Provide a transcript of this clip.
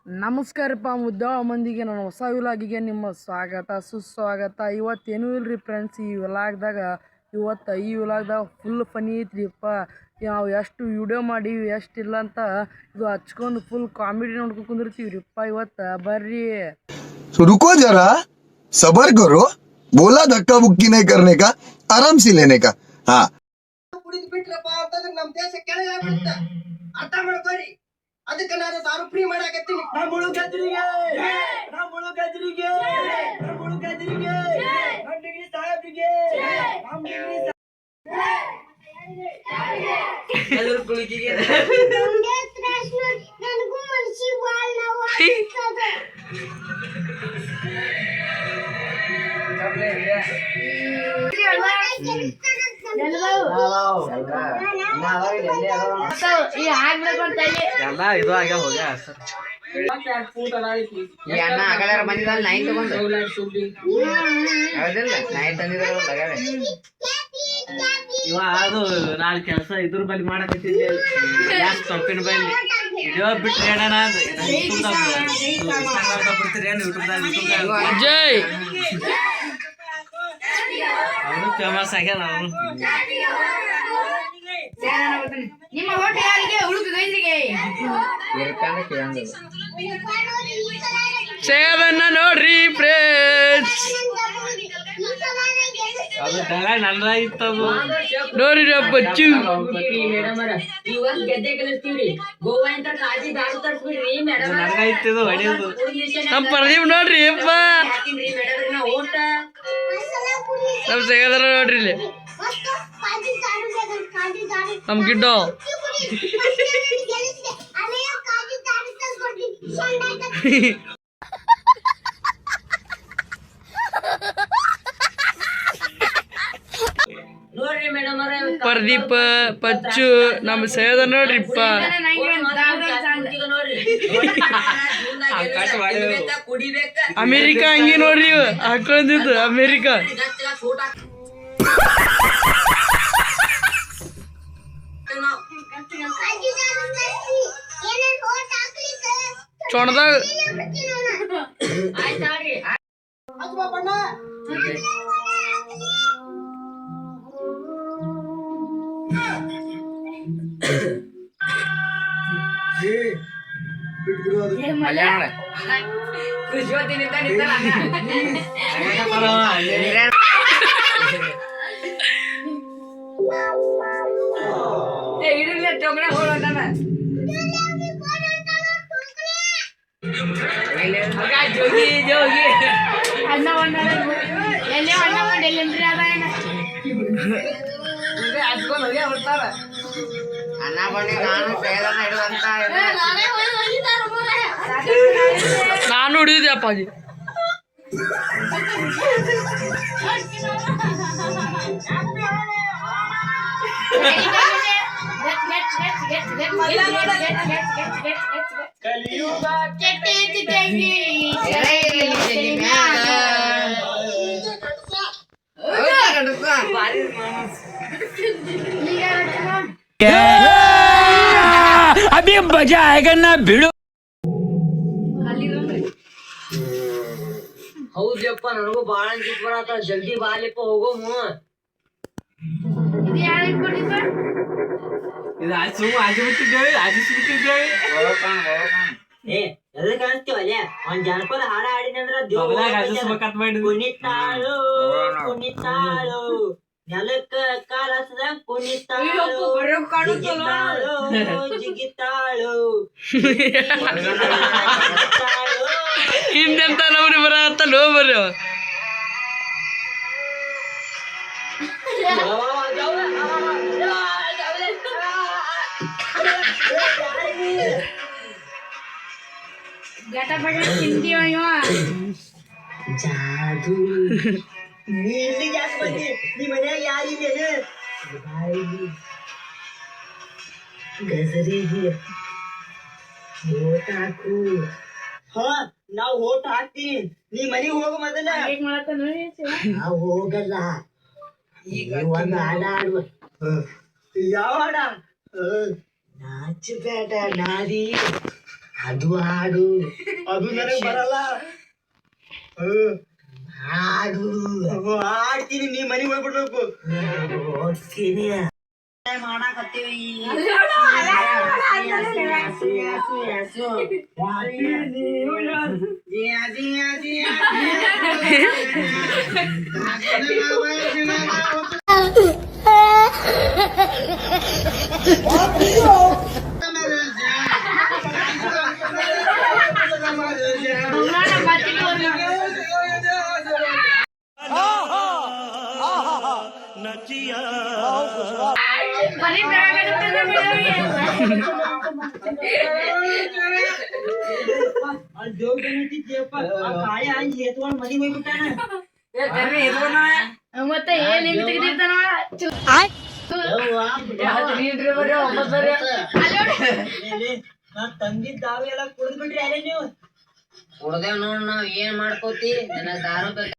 ನಮಸ್ಕಾರಪ್ಪ ಮುದ್ದ ಮಂದಿಗೆ ನನ್ನ ಹೊಸ ವಿಲಾಗಿಗೆ ನಿಮ್ಮ ಸ್ವಾಗತ ಸುಸ್ವಾಗತ. ಇವತ್ತೇನೂ ಇಲ್ರಿ ಫ್ರೆಂಡ್ಸ್, ಈ ವಿಲಾಗ್ದಾಗ ಈ ವಿಲಾಗ್ದಾಗ ಫುಲ್ ಫನಿ ಐತ್ರಿಪ್ಪ. ನಾವು ಎಷ್ಟು ವಿಡಿಯೋ ಮಾಡೀವಿ ಎಷ್ಟಿಲ್ಲ ಅಂತ ಇದು ಹಚ್ಕೊಂಡು ಫುಲ್ ಕಾಮಿಡಿ ನೋಡ್ಕೊಂಡು ಕುಂದಿರ್ತೀವ್ರಿಪ್ಪ. ಇವತ್ತು ಬರ್ರಿ. रुको जरा सबर करो, बोला धक्का बुक्की नहीं करने का, आराम से लेने का. हाँ ಬಿಟ್ರಪ್ಪ ಅಂತಂದ್ರೆ ನಮ್ ದೇಶ ಕೆಳಗಾಗ್ಬಿಡುತ್ತೆ. ಅರ್ಥ ಮಾಡ್ಕೊರಿ. ಅದಕ್ಕೆ ನಾನು ದಾರು ಫ್ರೀ ಮಾಡಾಕತ್ತೀನಿ. ನಮ್ಮ ಹುಡುಗರಿಗೆ ನಮ್ಮ ಡಿಗ್ರಿ ಸಾಹೇಬ್ರಿಗೆ ಎಲ್ಲರೂ ಕುಳಿತಿಗೆ ನನಗೂ ಮನಸ್ಸಿಗೆ ಬಾಳ್ ನೋವು ಆಗ್ತದೆ. ಎಲ್ಲ ಇದು ಆಗ ಹೋಗ ಅದು ನಾಳೆ ಕೆಲಸ ಇದ್ರ ಬಲ್ಲಿ ಮಾಡಕತ್ತಿದ್ದೆ. ಸೊಪ್ಪಿನ ಬಲ್ಲಿ ವಿಡಿಯೋ ಬಿಟ್ರೆ ಹೇಳೋಣ ಜೈ ಅವನು ಫೇಮಸ್ ಆಗ್ಯಾನ. ನಿಮ್ಮ ಹೋಟೆಲ್ ಯಾರಿಗೆ ಹುಡುಗ ಗೈಸಿಗೆ ಸೇವನ್ನ ನೋಡ್ರಿ ಫ್ರೆಂಡ್ಸ್, ಅದು ದಳ ನನ್ನ ಇತ್ತದು ನೋಡ್ರಿ ಬಚ್ಚು. ಗೆದ್ದೆ ಕಲಿಸ್ತೀವ್ರಿ ಗೋವಾ ಅಂತ ಕಾಜಿ ದಾರು ತರ್ಸ್ಬಿಡ್ರಿ ಮೇಡಮ್. ನನಗಾಯ್ತಿದು ಹೊಡೆಯೋದು. ನಮ್ಮ ಪ್ರದೀಪ್ ನೋಡ್ರಿ ಅಪ್ಪ, ಊಟ ನಮ್ಮ ಸೇಗದ್ರ ನೋಡ್ರಿ ಇಲ್ಲಿ ನಮ್ಮ ಗಿಡ್ಡೋ. ನೋಡ್ರಿ ಮೇಡಮ್ ಪ್ರದೀಪ ಪಚ್ಚು ನಮ್ಮ ಸೇದ ನೋಡ್ರಿಪ್ಪ. ಅಮೇರಿಕಾ ಹಂಗೆ ನೋಡ್ರಿ ಇವ ಹಾಕೊಂಡಿದ್ದು ಅಮೇರಿಕಾ. ಚೊಣದಾಗ ಜೋಗಿ ಜೋಗಿ ಅನ್ನ ಎಲ್ಲಿ ಅನ್ನ ಎಲ್ಲಿ ಹಚ್ಕೊಂಡು ಹೋಗಿ ಬರ್ತಾರ. ಅನ್ನ ಬನ್ನಿ ನಾನು ಸೇದನ್ನ ಇಡುವಂತ ನಾನು ಹಿಡಿದಿದ್ದೆ ಅಪ್ಪಾಜಿ. अभी मजा आएगा ना भिड़ो. ಹೌದಪ್ಪ, ನನಗೂ ಬಾಳ ಅಂಜಿಕ್ ಬರತ್ತ. ಜಲ್ದಿ ಬಾಲಿಪ್ಪ ಹೋಗೋಮು. ಇದು ಆಜಿಬಿಟ್ಟಿದ್ದೇವೆ ಆಜಿಸ್ಬಿಟ್ಟಿದ್ದೇವೆ. ಎಲ್ಲ ಕಾಣಿಸ್ತೀವಲ್ಲ, ಒಂದ್ ಜಾನಪದ ಹಾಡ ಹಾಡಿನಂದ್ರ ಕುಣಿತಾಳು ಕುಣಿತಾಳು ನೆಲಕ್ಕ ಕಾಲ ಕುಣಿತಾಳು ಜಿಗಿತಾಳು ಹಿಂದೆಂತ ನಮ್ರಿ ಬರತ್ತ ಲೋ ಬರ್ರಿ. ಜಾದು ನೀಲಿ ಯಾಕೆ ಬಂದಿ? ನಿಮ್ಮ ಮನ್ಯಾಗ ಯಾರಿದೆ? ಗಜರಿಗೆ ಓಟ್ ಹಾಕು. ಹಾ, ನಾವು ಓಟ್ ಹಾಕ್ತೀನಿ. ನೀ ಮನೆಗೆ ಹೋಗು ಮೊದಲ. ನಾವು ಹೋಗಲ್ಲ. ಈಗ ಒಂದು ಹಾಡ ಆಡುವ. ಯಾವ ಹಾಡ? ನಾಚಬೇಡ ನಾರಿ ಅದು ಹಾಡು ಅದು ನನಗೆ ಬರಲ್ಲ ಹಾಡು ಹಾಡ್ತೀನಿ ನೀ ಮನೆಗೆ ಹೋಗ್ಬಿಡ್ಬೇಕು ಹೋಗ್ತೀನಿ ಮಾಡಾಕತ್ತೀವಿ ಮತ್ತೆ ಏನ್ ಹಿಂಗ್ ತೆಗ್ದಿರ್ತಾನ ತಂದಿದ್ದ ದಾರು ಎಲ್ಲ ಕುಡಿದ್ಬಿಟ್ರಿ ಅದೇ ನೀವು ಕುಡ್ದೇವ್ ನೋಡ್ ನಾವ್ ಏನ್ ಮಾಡ್ಕೋತಿ ನನಗ್ ದಾರು